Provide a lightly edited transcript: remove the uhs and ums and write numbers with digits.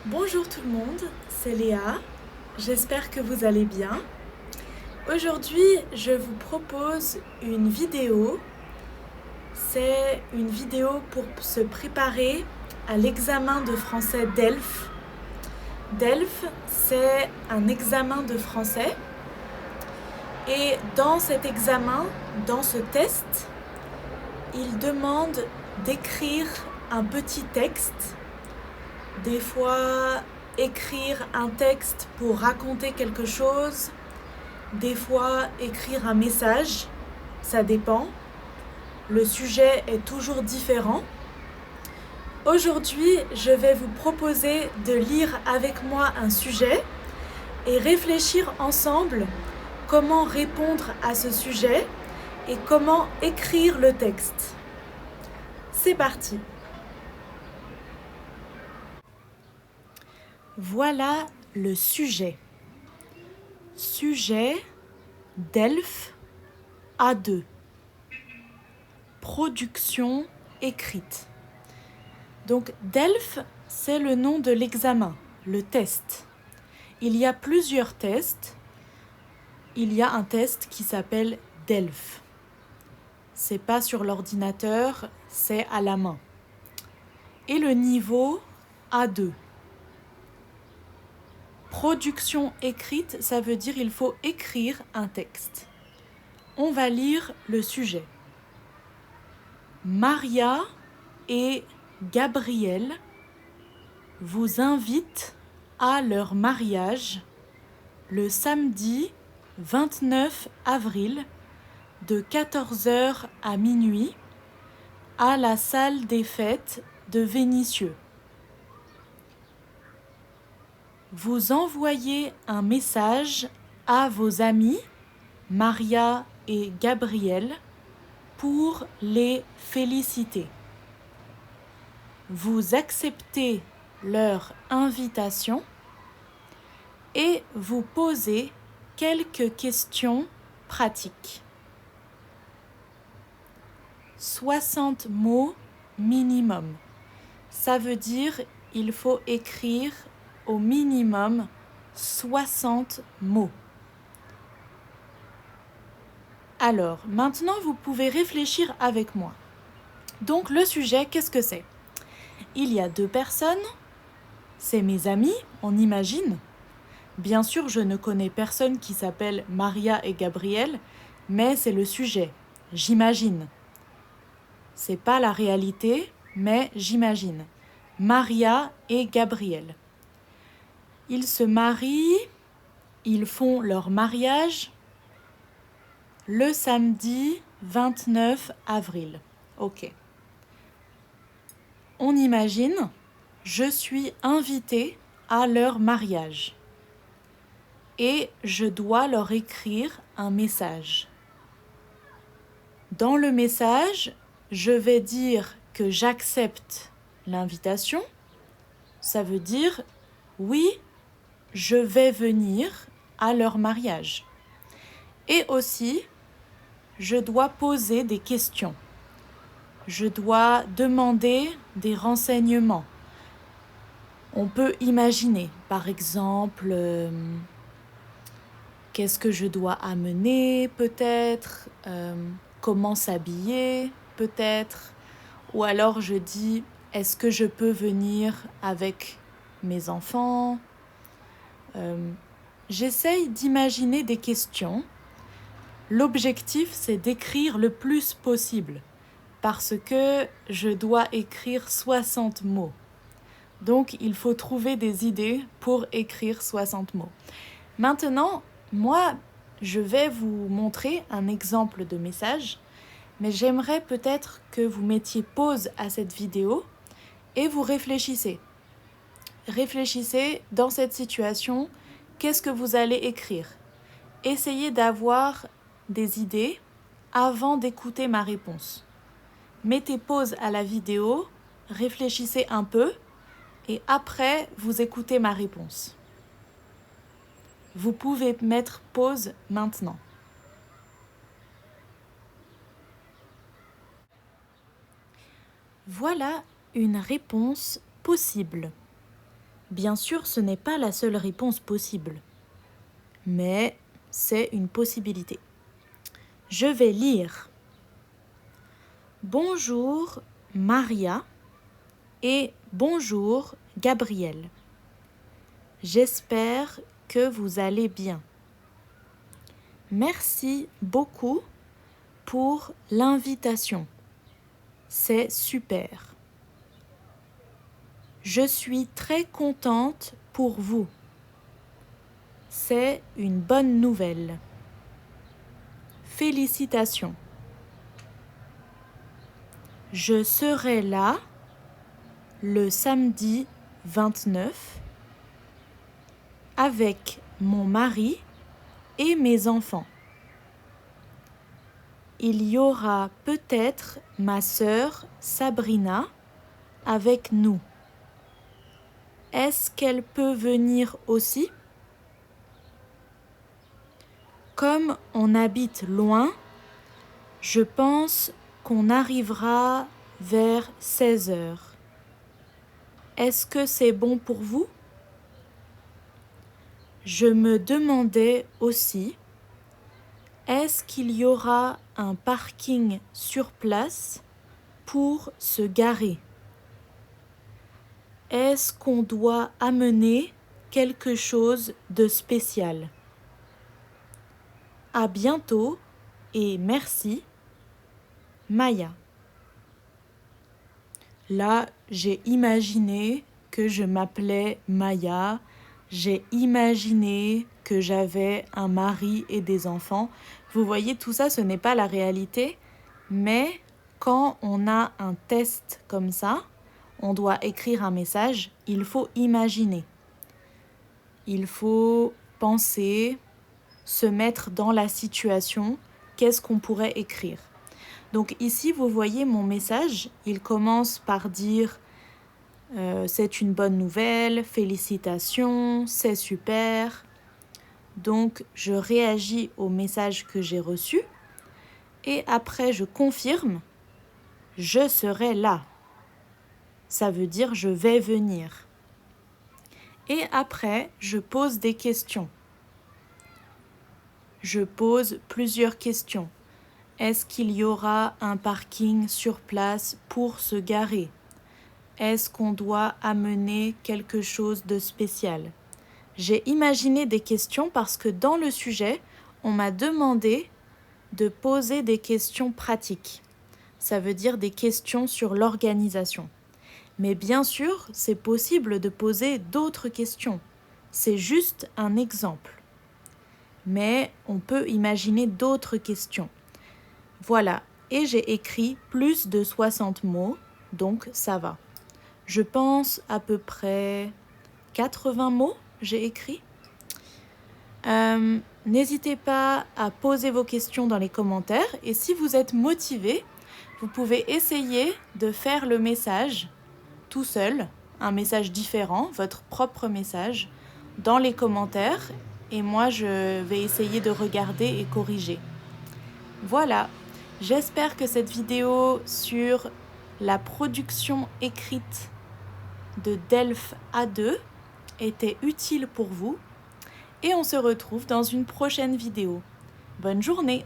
Bonjour tout le monde, c'est Léa, j'espère que vous allez bien. Aujourd'hui, je vous propose une vidéo. C'est une vidéo pour se préparer à l'examen de français DELF. DELF, c'est un examen de français. Et dans cet examen, dans ce test, il demande d'écrire un petit texte. Des fois, écrire un texte pour raconter quelque chose. Des fois, écrire un message. Ça dépend. Le sujet est toujours différent. Aujourd'hui, je vais vous proposer de lire avec moi un sujet et réfléchir ensemble comment répondre à ce sujet et comment écrire le texte. C'est parti! Voilà le sujet. Sujet DELF A2. Production écrite. Donc DELF, c'est le nom de l'examen, le test. Il y a plusieurs tests. Il y a un test qui s'appelle DELF. C'est pas sur l'ordinateur, c'est à la main. Et le niveau A2. Production écrite, ça veut dire il faut écrire un texte. On va lire le sujet. Maria et Gabriel vous invitent à leur mariage le samedi 29 avril de 14h à minuit à la salle des fêtes de Vénissieux. Vous envoyez un message à vos amis, Maria et Gabriel, pour les féliciter. Vous acceptez leur invitation et vous posez quelques questions pratiques. 60 mots minimum. Ça veut dire il faut écrire au minimum 60 mots. Alors, maintenant, vous pouvez réfléchir avec moi. Donc, le sujet, qu'est-ce que c'est ? Il y a 2 personnes, c'est mes amis, on imagine. Bien sûr, je ne connais personne qui s'appelle Maria et Gabriel, mais c'est le sujet, j'imagine. C'est pas la réalité, mais j'imagine. Maria et Gabriel. Ils se marient, ils font leur mariage le samedi 29 avril. Ok. On imagine, je suis invitée à leur mariage et je dois leur écrire un message. Dans le message, je vais dire que j'accepte l'invitation. Ça veut dire oui, je vais venir à leur mariage. Et aussi, je dois poser des questions. Je dois demander des renseignements. On peut imaginer, par exemple, qu'est-ce que je dois amener peut-être, comment s'habiller peut-être, ou alors je dis, est-ce que je peux venir avec mes enfants ? J'essaye d'imaginer des questions. L'objectif, c'est d'écrire le plus possible parce que je dois écrire 60 mots. Donc, il faut trouver des idées pour écrire 60 mots. Maintenant, moi, je vais vous montrer un exemple de message, mais j'aimerais peut-être que vous mettiez pause à cette vidéo et vous réfléchissez. Réfléchissez dans cette situation, qu'est-ce que vous allez écrire ? Essayez d'avoir des idées avant d'écouter ma réponse. Mettez pause à la vidéo, réfléchissez un peu et après vous écoutez ma réponse. Vous pouvez mettre pause maintenant. Voilà une réponse possible. Bien sûr, ce n'est pas la seule réponse possible, mais c'est une possibilité. Je vais lire. Bonjour Maria et bonjour Gabriel. J'espère que vous allez bien. Merci beaucoup pour l'invitation. C'est super. Je suis très contente pour vous. C'est une bonne nouvelle. Félicitations. Je serai là le samedi 29 avec mon mari et mes enfants. Il y aura peut-être ma sœur Sabrina avec nous. Est-ce qu'elle peut venir aussi? Comme on habite loin, je pense qu'on arrivera vers 16 heures. Est-ce que c'est bon pour vous? Je me demandais aussi, est-ce qu'il y aura un parking sur place pour se garer? Est-ce qu'on doit amener quelque chose de spécial? À bientôt et merci, Maya. Là, j'ai imaginé que je m'appelais Maya. J'ai imaginé que j'avais un mari et des enfants. Vous voyez, tout ça, ce n'est pas la réalité. Mais quand on a un test comme ça, on doit écrire un message, il faut imaginer. Il faut penser, se mettre dans la situation, qu'est-ce qu'on pourrait écrire. Donc ici, vous voyez mon message, il commence par dire c'est une bonne nouvelle, félicitations, c'est super. Donc je réagis au message que j'ai reçu et après je confirme, je serai là. Ça veut dire je vais venir. Et après, je pose des questions. Je pose plusieurs questions. Est-ce qu'il y aura un parking sur place pour se garer? Est-ce qu'on doit amener quelque chose de spécial? J'ai imaginé des questions parce que dans le sujet, on m'a demandé de poser des questions pratiques. Ça veut dire des questions sur l'organisation. Mais bien sûr, c'est possible de poser d'autres questions. C'est juste un exemple. Mais on peut imaginer d'autres questions. Voilà, et j'ai écrit plus de 60 mots, donc ça va. Je pense à peu près 80 mots, j'ai écrit. N'hésitez pas à poser vos questions dans les commentaires et si vous êtes motivé, vous pouvez essayer de faire le message tout seul, un message différent, votre propre message, dans les commentaires et moi je vais essayer de regarder et corriger. Voilà, j'espère que cette vidéo sur la production écrite de DELF A2 était utile pour vous et on se retrouve dans une prochaine vidéo. Bonne journée!